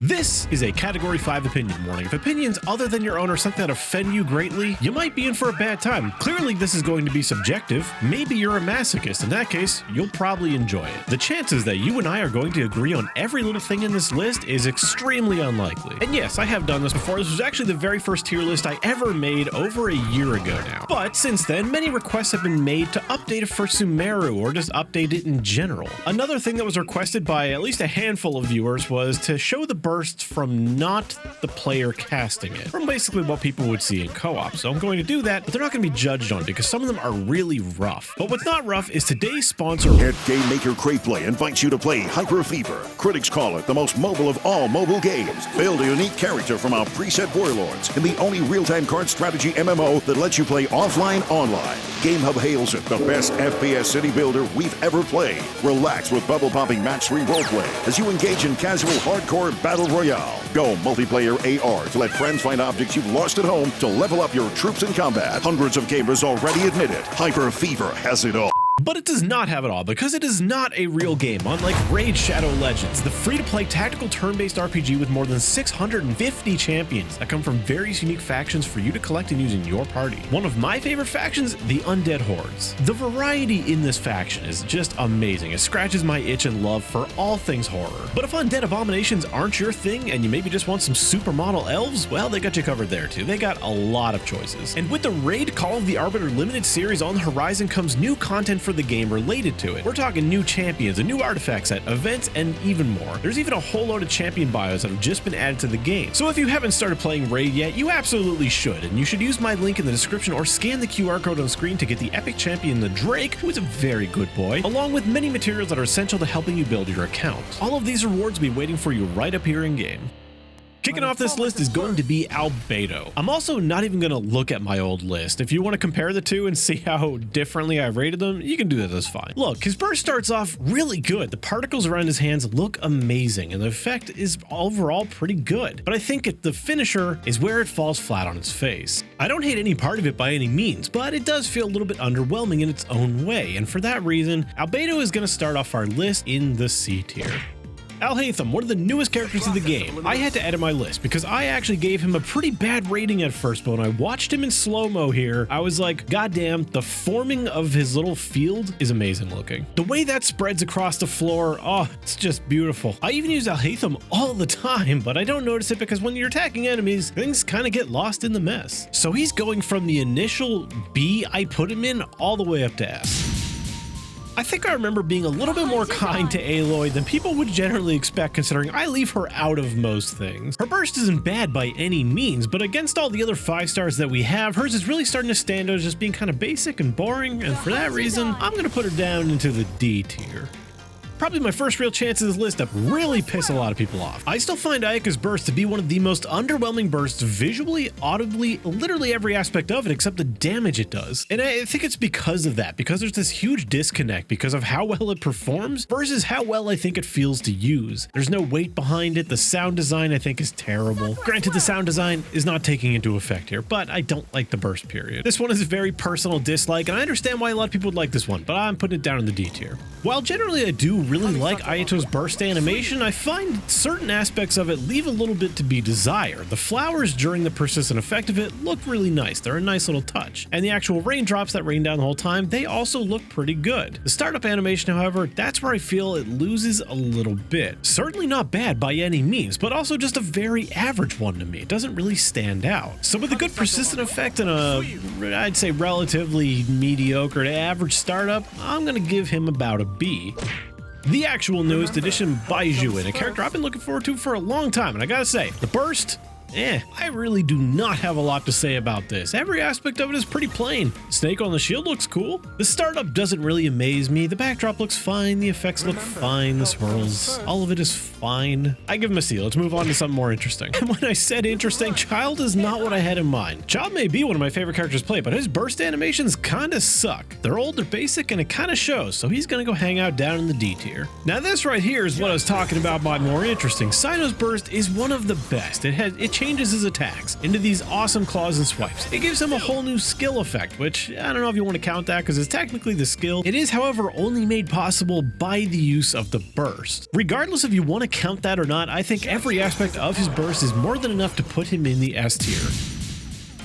This is a Category 5 opinion warning. If opinions other than your own are something that offend you greatly, you might be in for a bad time. Clearly, this is going to be subjective. Maybe you're a masochist. In that case, you'll probably enjoy it. The chances that you and I are going to agree on every little thing in this list is extremely unlikely. And yes, I have done this before. This was actually the very first tier list I ever made over a year ago now. But since then, many requests have been made to update it for Sumeru or just update it in general. Another thing that was requested by at least a handful of viewers was to show the bursts from not the player casting it, from basically what people would see in co-op. So I'm going to do that, but they're not going to be judged on it because some of them are really rough. But what's not rough is today's sponsor. Head game maker Craveplay invites you to play Hyper Fever. Critics call it the most mobile of all mobile games. Build a unique character from our preset warlords in the only real-time card strategy MMO that lets you play offline online. GameHub hails it the best FPS city builder we've ever played. Relax with bubble-popping match-3 roleplay as you engage in casual hardcore battle royale. Go multiplayer AR to let friends find objects you've lost at home to level up your troops in combat. Hundreds of gamers already admit it. Hyper Fever has it all. But it does not have it all, because it is not a real game. Unlike Raid Shadow Legends, the free-to-play tactical turn-based RPG with more than 650 champions that come from various unique factions for you to collect and use in your party. One of my favorite factions, the Undead Hordes. The variety in this faction is just amazing. It scratches my itch and love for all things horror. But if undead abominations aren't your thing, and you maybe just want some supermodel elves, well, they got you covered there too. They got a lot of choices. And with the Raid Call of the Arbiter limited series on the horizon comes new content for the game related to it. We're talking new champions, a new artifact set, events, and even more. There's even a whole load of champion bios that have just been added to the game. So if you haven't started playing Raid yet, you absolutely should, and you should use my link in the description or scan the QR code on screen to get the epic champion, the Drake, who is a very good boy, along with many materials that are essential to helping you build your account. All of these rewards will be waiting for you right up here in game. Kicking off this list is going to be Albedo. I'm also not even going to look at my old list. If you want to compare the two and see how differently I rated them, you can do that, that's fine. Look, his burst starts off really good. The particles around his hands look amazing, and the effect is overall pretty good. But I think the finisher is where it falls flat on its face. I don't hate any part of it by any means, but it does feel a little bit underwhelming in its own way, and for that reason, Albedo is going to start off our list in the C tier. Alhaitham, one of the newest characters in the game. I had to edit my list because I actually gave him a pretty bad rating at first, but when I watched him in slow-mo here, I was like, goddamn, the forming of his little field is amazing looking. The way that spreads across the floor, oh, it's just beautiful. I even use Alhaitham all the time, but I don't notice it because when you're attacking enemies, things kind of get lost in the mess. So he's going from the initial B I put him in all the way up to S. I think I remember being a little bit more kind to Aloy than people would generally expect, considering I leave her out of most things. Her burst isn't bad by any means, but against all the other 5 stars that we have, hers is really starting to stand out as just being kind of basic and boring, and for that reason, I'm going to put her down into the D tier. Probably my first real chance of this list that really piss a lot of people off. I still find Ayaka's burst to be one of the most underwhelming bursts visually, audibly, literally every aspect of it except the damage it does. And I think it's because of that, because there's this huge disconnect because of how well it performs versus how well I think it feels to use. There's no weight behind it. The sound design I think is terrible. Granted, the sound design is not taking into effect here, but I don't like the burst period. This one is a very personal dislike, and I understand why a lot of people would like this one, but I'm putting it down in the D tier. While generally I do really like Ayato's burst animation, I find certain aspects of it leave a little bit to be desired. The flowers during the persistent effect of it look really nice. They're a nice little touch. And the actual raindrops that rain down the whole time, they also look pretty good. The startup animation, however, that's where I feel it loses a little bit. Certainly not bad by any means, but also just a very average one to me. It doesn't really stand out. So with a good persistent effect and a, I'd say, relatively mediocre to average startup, I'm gonna give him about a B. The actual newest edition, Baiju, a character I've been looking forward to for a long time, and I gotta say, the burst, I really do not have a lot to say about this. Every aspect of it is pretty plain. Snake on the shield looks cool. The startup doesn't really amaze me. The backdrop looks fine. The effects look fine. The swirls, all of it is fine. I give him a C. Let's move on to something more interesting. And when I said interesting, Child is not what I had in mind. Child may be one of my favorite characters to play, but his burst animations kinda suck. They're old, they're basic, and it kinda shows, so he's gonna go hang out down in the D tier. Now this right here is what I was talking about by more interesting. Cyno's burst is one of the best. It changes his attacks into these awesome claws and swipes. It gives him a whole new skill effect, which I don't know if you want to count that because it's technically the skill. It is, however, only made possible by the use of the burst. Regardless if you want to count that or not, I think every aspect of his burst is more than enough to put him in the S tier.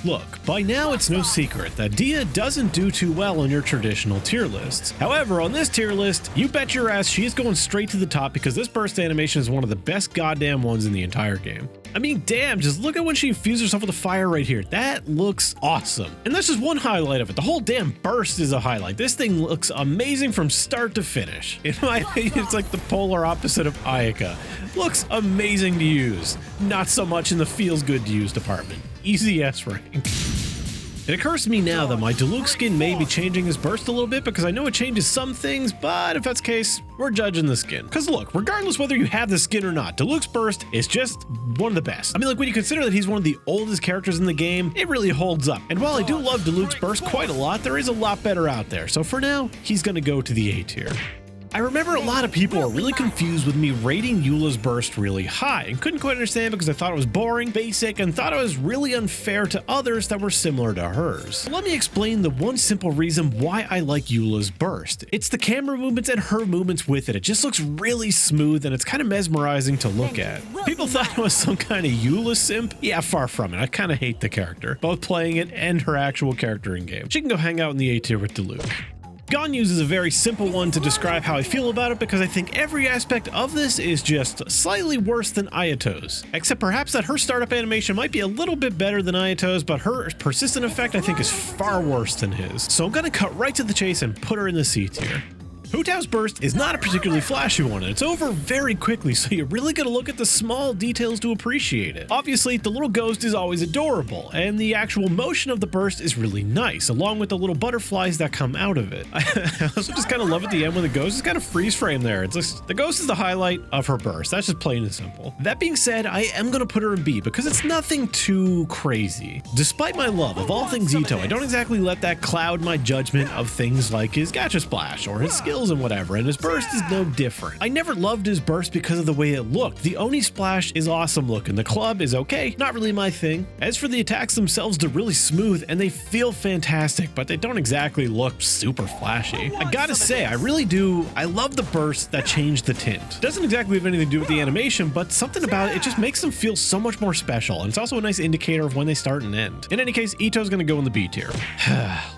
Look, by now it's no secret that Dia doesn't do too well on your traditional tier lists. However, on this tier list, you bet your ass she's going straight to the top because this burst animation is one of the best goddamn ones in the entire game. I mean, damn, just look at when she infuses herself with the fire right here. That looks awesome. And that's just one highlight of it. The whole damn burst is a highlight. This thing looks amazing from start to finish. In my opinion, it's like the polar opposite of Ayaka. Looks amazing to use. Not so much in the feels good to use department. Easy S rank. It occurs to me now that my Diluc skin may be changing his burst a little bit because I know it changes some things, but if that's the case, we're judging the skin. Because look, regardless whether you have the skin or not, Diluc's burst is just one of the best. I mean, like when you consider that he's one of the oldest characters in the game, it really holds up. And while I do love Diluc's burst quite a lot, there is a lot better out there. So for now, he's gonna go to the A tier. I remember a lot of people were really confused with me rating Eula's burst really high and couldn't quite understand because I thought it was boring, basic, and thought it was really unfair to others that were similar to hers. Let me explain the one simple reason why I like Eula's burst. It's the camera movements and her movements with it. It just looks really smooth and it's kind of mesmerizing to look at. People thought it was some kind of Eula simp. Yeah, far from it. I kind of hate the character, both playing it and her actual character in game. She can go hang out in the A tier with Diluc. Ganyu's is a very simple one to describe how I feel about it because I think every aspect of this is just slightly worse than Ayato's. Except perhaps that her startup animation might be a little bit better than Ayato's, but her persistent effect I think is far worse than his. So I'm gonna cut right to the chase and put her in the C tier. Hu Tao's burst is not a particularly flashy one, and it's over very quickly, so you really gotta look at the small details to appreciate it. Obviously, the little ghost is always adorable, and the actual motion of the burst is really nice, along with the little butterflies that come out of it. I also just kind of love at the end when the ghost is kind of freeze frame there. It's just, the ghost is the highlight of her burst. That's just plain and simple. That being said, I am gonna put her in B because it's nothing too crazy. Despite my love of all things Itto, I don't exactly let that cloud my judgment of things like his gacha splash or his skills and whatever, and his burst is no different. I never loved his burst because of the way it looked. The Oni splash is awesome looking. The club is okay, not really my thing. As for the attacks themselves, they're really smooth and they feel fantastic, but they don't exactly look super flashy. I gotta say, I really do. I love the burst that changed the tint. Doesn't exactly have anything to do with the animation, but something about it just makes them feel so much more special, and it's also a nice indicator of when they start and end. In any case, Itto's gonna go in the B tier.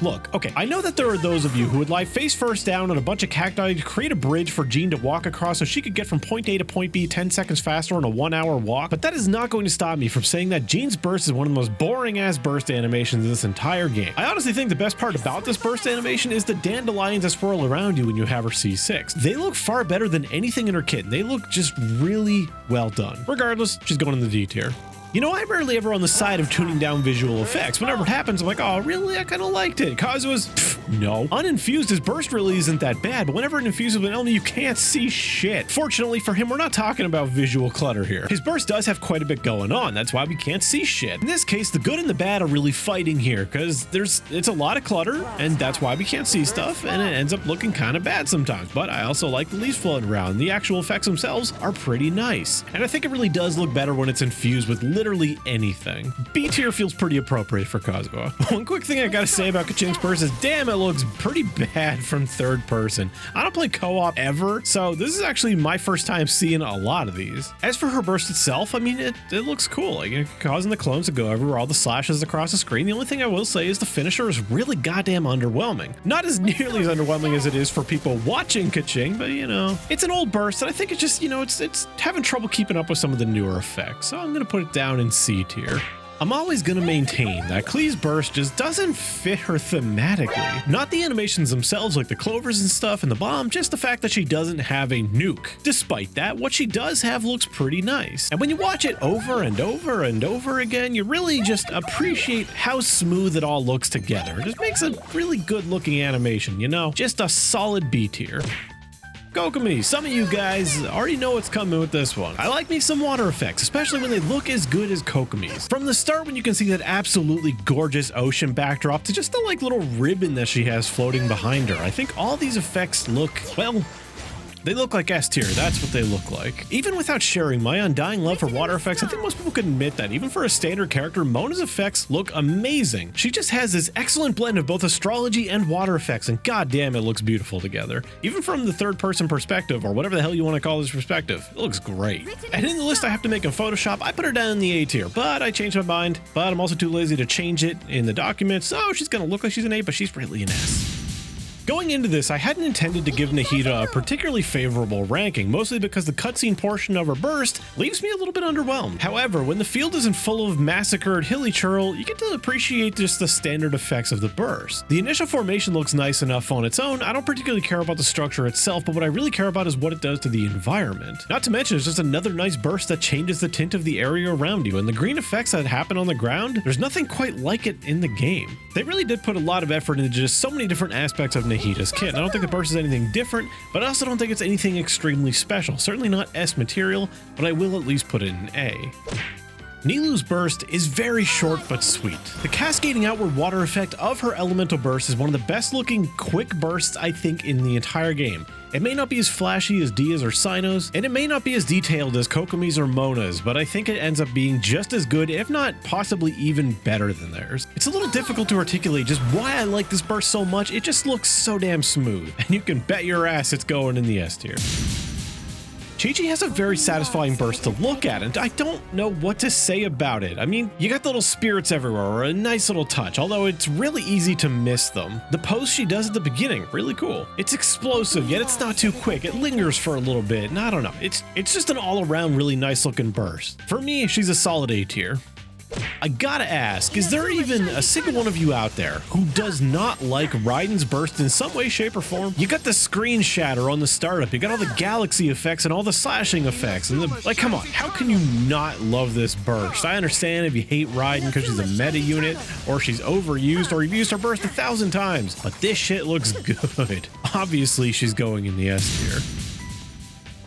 Look, okay, I know that there are those of you who would lie face first down on a bunch of cacti to create a bridge for Jean to walk across so she could get from point A to point B 10 seconds faster on a 1-hour walk, but that is not going to stop me from saying that Jean's burst is one of the most boring ass burst animations in this entire game. I honestly think the best part about this burst animation is the dandelions that swirl around you when you have her C6. They look far better than anything in her kit. They look just really well done. Regardless, she's going in the D tier. You know, I'm rarely ever on the side of tuning down visual effects. Whenever it happens, I'm like, oh, really? I kind of liked it. Kazuha's, no. Uninfused, his burst really isn't that bad, but whenever it infuses with an enemy, you can't see shit. Fortunately for him, we're not talking about visual clutter here. His burst does have quite a bit going on. That's why we can't see shit. In this case, the good and the bad are really fighting here because it's a lot of clutter, and that's why we can't see stuff, and it ends up looking kind of bad sometimes. But I also like the leaves floating around. The actual effects themselves are pretty nice, and I think it really does look better when it's infused with literally anything. B tier feels pretty appropriate for Kazuha. One quick thing I gotta say about Kaching's burst is, damn, it looks pretty bad from third person. I don't play co-op ever, so this is actually my first time seeing a lot of these. As for her burst itself, I mean, it looks cool. Like, causing the clones to go everywhere, all the slashes across the screen. The only thing I will say is the finisher is really goddamn underwhelming. Not as nearly as underwhelming as it is for people watching Kaching, but you know, it's an old burst, and I think it just, you know, it's having trouble keeping up with some of the newer effects. So I'm gonna put it down in C tier. I'm always going to maintain that Klee's burst just doesn't fit her thematically. Not the animations themselves like the clovers and stuff and the bomb, just the fact that she doesn't have a nuke. Despite that, what she does have looks pretty nice. And when you watch it over and over and over again, you really just appreciate how smooth it all looks together. It just makes a really good looking animation, you know? Just a solid B tier. Kokomi, some of you guys already know what's coming with this one. I like me some water effects, especially when they look as good as Kokomi's. From the start, when you can see that absolutely gorgeous ocean backdrop to just the like little ribbon that she has floating behind her, I think all these effects look, well, They look like S tier, that's what they look like. Even without sharing my undying love for water effects, I think most people could admit that even for a standard character, Mona's effects look amazing. She just has this excellent blend of both astrology and water effects, and goddamn, it looks beautiful together. Even from the third person perspective, or whatever the hell you want to call this perspective, it looks great. And in the list I have to make in Photoshop, I put her down in the A tier, but I changed my mind, but I'm also too lazy to change it in the document, so she's gonna look like she's an A, but she's really an S. Going into this, I hadn't intended to give Nahida a particularly favorable ranking, mostly because the cutscene portion of her burst leaves me a little bit underwhelmed. However, when the field isn't full of massacred hilly churl, you get to appreciate just the standard effects of the burst. The initial formation looks nice enough on its own. I don't particularly care about the structure itself, but what I really care about is what it does to the environment. Not to mention, it's just another nice burst that changes the tint of the area around you, and the green effects that happen on the ground, there's nothing quite like it in the game. They really did put a lot of effort into just so many different aspects of Nahida's kit. I don't think the burst is anything different, but I also don't think it's anything extremely special. Certainly not S material, but I will at least put it in A. Nilou's burst is very short but sweet. The cascading outward water effect of her elemental burst is one of the best looking quick bursts I think in the entire game. It may not be as flashy as Dia's or Cyno's, and it may not be as detailed as Kokomi's or Mona's, but I think it ends up being just as good, if not possibly even better than theirs. It's a little difficult to articulate just why I like this burst so much. It just looks so damn smooth, and you can bet your ass it's going in the S tier. Chi-Chi has a very satisfying burst to look at, and I don't know what to say about it. I mean, you got the little spirits everywhere, or a nice little touch, although it's really easy to miss them. The pose she does at the beginning, really cool. It's explosive, yet it's not too quick. It lingers for a little bit, and I don't know. It's just an all-around really nice looking burst. For me, she's a solid A tier. I gotta ask, is there even a single one of you out there who does not like Raiden's burst in some way, shape, or form? You got the screen shatter on the startup, you got all the galaxy effects and all the slashing effects, and like, come on, how can you not love this burst? I understand if you hate Raiden because she's a meta unit, or she's overused, or you've used her burst 1,000 times, but this shit looks good. Obviously, she's going in the S tier.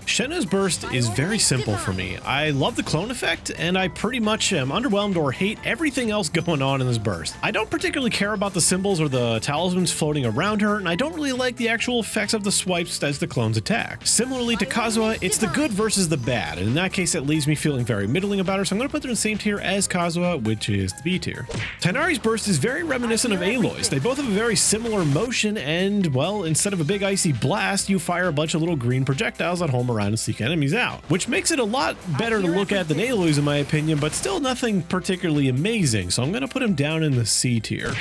Shenna's burst is very simple for me. I love the clone effect, and I pretty much am underwhelmed or hate everything else going on in this burst. I don't particularly care about the symbols or the talismans floating around her, and I don't really like the actual effects of the swipes as the clones attack. Similarly to Kazuha, it's the good versus the bad, and in that case it leaves me feeling very middling about her, so I'm going to put her in the same tier as Kazuha, which is the B tier. Tighnari's burst is very reminiscent of Aloy's. They both have a very similar motion, and, well, instead of a big icy blast, you fire a bunch of little green projectiles at home around and seek enemies out, which makes it a lot better to look at than Aloy's in my opinion, but still nothing particularly amazing, so I'm gonna put him down in the C tier.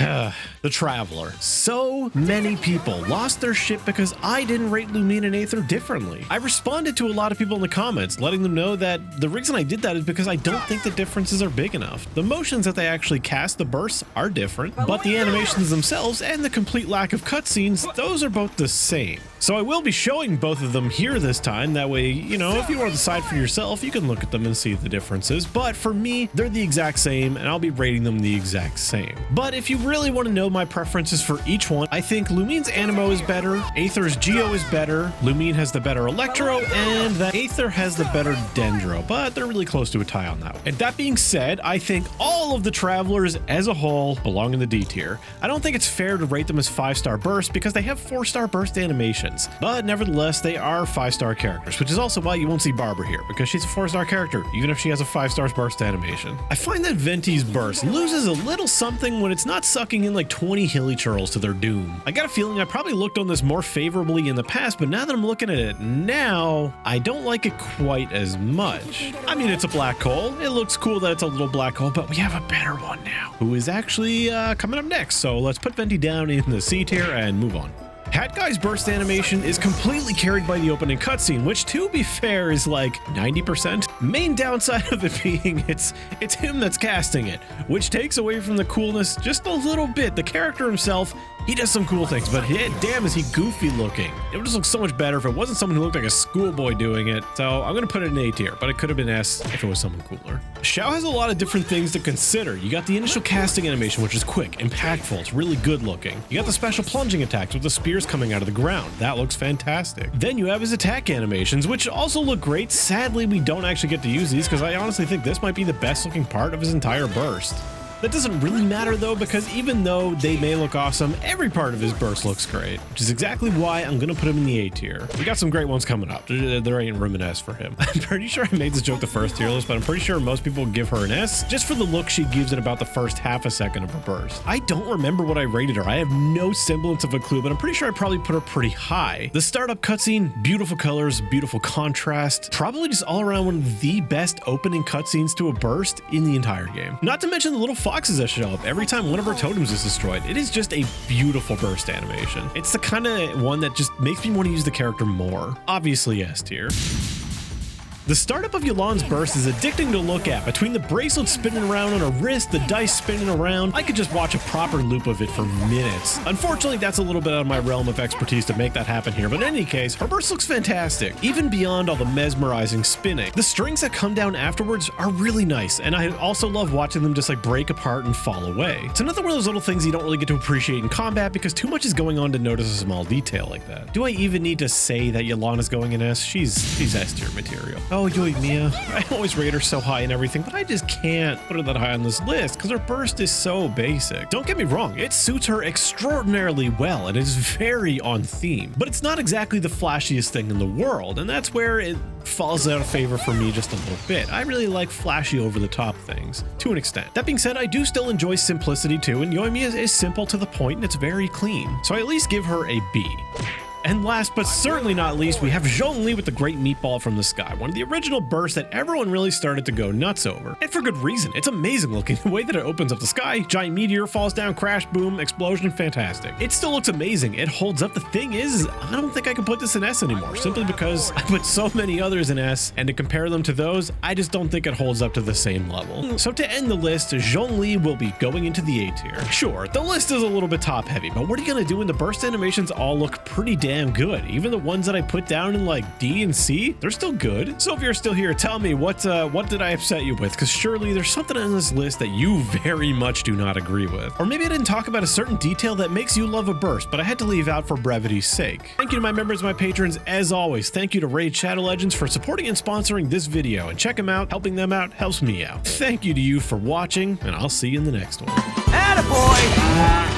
The Traveler. So many people lost their shit because I didn't rate Lumine and Aether differently. I responded to a lot of people in the comments, letting them know that the reason I did that is because I don't think the differences are big enough. The motions that they actually cast the bursts are different, but the animations themselves and the complete lack of cutscenes, those are both the same. So I will be showing both of them here this time, that way, you know, if you want to decide for yourself, you can look at them and see the differences, but for me, they're the exact same, and I'll be rating them the exact same. But if you really want to know my preferences for each one, I think Lumine's Anemo is better, Aether's Geo is better, Lumine has the better Electro, and that Aether has the better Dendro, but they're really close to a tie on that one. And that being said, I think all of the Travelers as a whole belong in the D tier. I don't think it's fair to rate them as 5-star burst because they have 4-star burst animation. But nevertheless, they are 5-star characters, which is also why you won't see Barbara here, because she's a 4-star character, even if she has a 5-star burst animation. I find that Venti's burst loses a little something when it's not sucking in like 20 hilly churls to their doom. I got a feeling I probably looked on this more favorably in the past, but now that I'm looking at it now, I don't like it quite as much. I mean, it's a black hole. It looks cool that it's a little black hole, but we have a better one now, who is actually coming up next. So let's put Venti down in the C tier and move on. Hat Guy's burst animation is completely carried by the opening cutscene, which to be fair is like 90%. Main downside of it being it's him that's casting it, which takes away from the coolness just a little bit. The character himself, he does some cool things, but damn is he goofy looking. It would just look so much better if it wasn't someone who looked like a schoolboy doing it. So I'm gonna put it in A tier, but it could have been S if it was someone cooler. Xiao has a lot of different things to consider. You got the initial casting animation, which is quick, impactful, it's really good looking. You got the special plunging attacks with the spears coming out of the ground. That looks fantastic. Then you have his attack animations, which also look great. Sadly, we don't actually get to use these because I honestly think this might be the best looking part of his entire burst. That doesn't really matter though, because even though they may look awesome, every part of his burst looks great, which is exactly why I'm gonna put him in the A tier. We got some great ones coming up. There ain't room in S for him. I'm pretty sure I made this joke the first tier list, but I'm pretty sure most people give her an S just for the look she gives in about the first half a second of her burst. I don't remember what I rated her. I have no semblance of a clue, but I'm pretty sure I probably put her pretty high. The startup cutscene, beautiful colors, beautiful contrast, probably just all around one of the best opening cutscenes to a burst in the entire game. Not to mention the little foxes that show up every time one of her totems is destroyed. It is just a beautiful burst animation. It's the kind of one that just makes me want to use the character more. Obviously S tier. The startup of Yelan's burst is addicting to look at. Between the bracelet spinning around on her wrist, the dice spinning around, I could just watch a proper loop of it for minutes. Unfortunately, that's a little bit out of my realm of expertise to make that happen here, but in any case, her burst looks fantastic, even beyond all the mesmerizing spinning. The strings that come down afterwards are really nice, and I also love watching them just like break apart and fall away. It's another one of those little things you don't really get to appreciate in combat because too much is going on to notice a small detail like that. Do I even need to say that Yelan is going in S? She's S tier material. Oh, Yoimiya. I always rate her so high and everything, but I just can't put her that high on this list because her burst is so basic. Don't get me wrong, it suits her extraordinarily well and is very on theme, but it's not exactly the flashiest thing in the world, and that's where it falls out of favor for me just a little bit. I really like flashy over-the-top things, to an extent. That being said, I do still enjoy simplicity too, and Yoimiya is simple to the point and it's very clean, so I at least give her a B. And last but certainly not least, we have Zhongli with the Great Meatball from the Sky, one of the original bursts that everyone really started to go nuts over. And for good reason. It's amazing looking. The way that it opens up the sky, giant meteor falls down, crash, boom, explosion, fantastic. It still looks amazing. It holds up. The thing is, I don't think I can put this in S anymore, simply because I put so many others in S, and to compare them to those, I just don't think it holds up to the same level. So to end the list, Zhongli will be going into the A tier. Sure, the list is a little bit top heavy, but what are you gonna do when the burst animations all look pretty damn good? Even the ones that I put down in like D and C, they're still good. So if you're still here, tell me what did I upset you with? Because surely there's something on this list that you very much do not agree with. Or maybe I didn't talk about a certain detail that makes you love a burst, but I had to leave out for brevity's sake. Thank you to my members, my patrons. As always, thank you to Raid Shadow Legends for supporting and sponsoring this video, and check them out. Helping them out helps me out. Thank you to you for watching, and I'll see you in the next one. Attaboy!